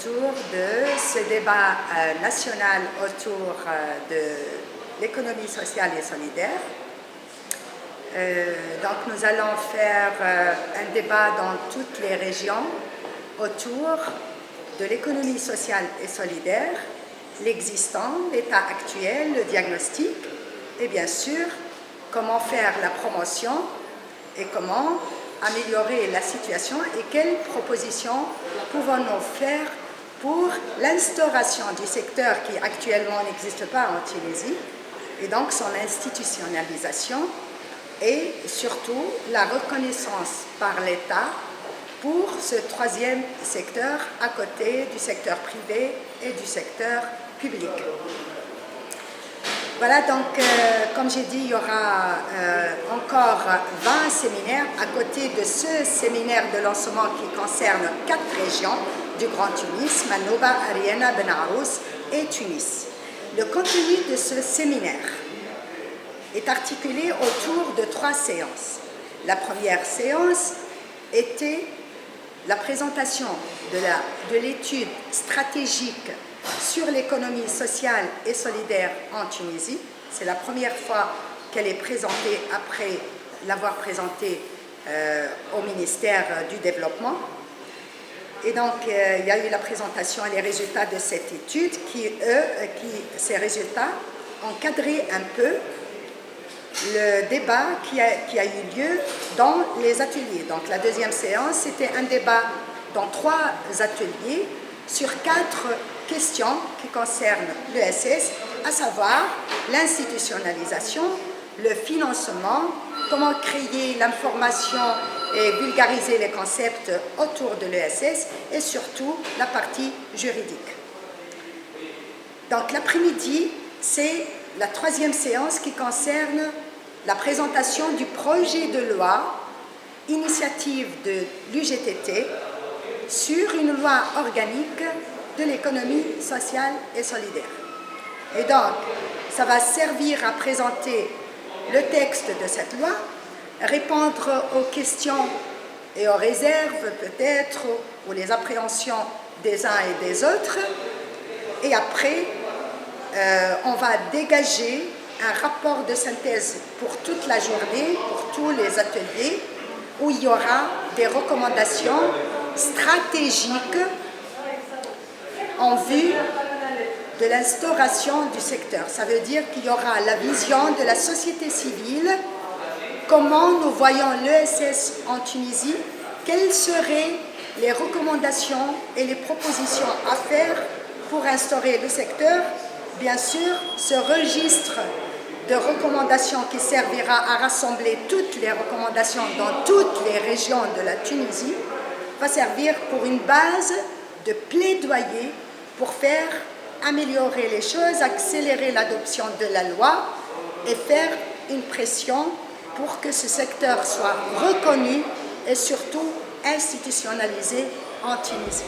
autour de ce débat national autour de l'économie sociale et solidaire. Donc nous allons faire un débat dans toutes les régions autour de l'économie sociale et solidaire, l'existant, l'état actuel, le diagnostic et bien sûr comment faire la promotion et comment améliorer la situation et quelles propositions pouvons-nous faire pour l'instauration du secteur qui actuellement n'existe pas en Tunisie et donc son institutionnalisation et surtout la reconnaissance par l'État pour ce troisième secteur à côté du secteur privé et du secteur public. Voilà, donc, comme j'ai dit, il y aura encore 20 séminaires à côté de ce séminaire de lancement qui concerne 4 régions du Grand Tunis, Manouba, Ariana, Ben Arous et Tunis. Le contenu de ce séminaire est articulé autour de 3 séances. La première séance était la présentation de l'étude stratégique sur l'économie sociale et solidaire en Tunisie. C'est la première fois qu'elle est présentée après l'avoir présentée au ministère du Développement. Et donc, il y a eu la présentation et les résultats de cette étude ces résultats ont cadré un peu le débat qui a eu lieu dans les ateliers. Donc, la deuxième séance, c'était un débat dans 3 ateliers sur 4 questions qui concernent l'ESS, à savoir l'institutionnalisation, le financement, comment créer l'information et vulgariser les concepts autour de l'ESS et surtout la partie juridique. Donc l'après-midi, c'est la 3e séance qui concerne la présentation du projet de loi, initiative de l'UGTT, sur une loi organique de l'économie sociale et solidaire. Et donc, ça va servir à présenter le texte de cette loi, répondre aux questions et aux réserves peut-être, ou les appréhensions des uns et des autres. Et après, on va dégager un rapport de synthèse pour toute la journée, pour tous les ateliers, où il y aura des recommandations stratégiques en vue de l'instauration du secteur. Ça veut dire qu'il y aura la vision de la société civile, comment nous voyons l'ESS en Tunisie, quelles seraient les recommandations et les propositions à faire pour instaurer le secteur. Bien sûr, ce registre de recommandations qui servira à rassembler toutes les recommandations dans toutes les régions de la Tunisie va servir pour une base de plaidoyer pour faire améliorer les choses, accélérer l'adoption de la loi et faire une pression pour que ce secteur soit reconnu et surtout institutionnalisé en Tunisie.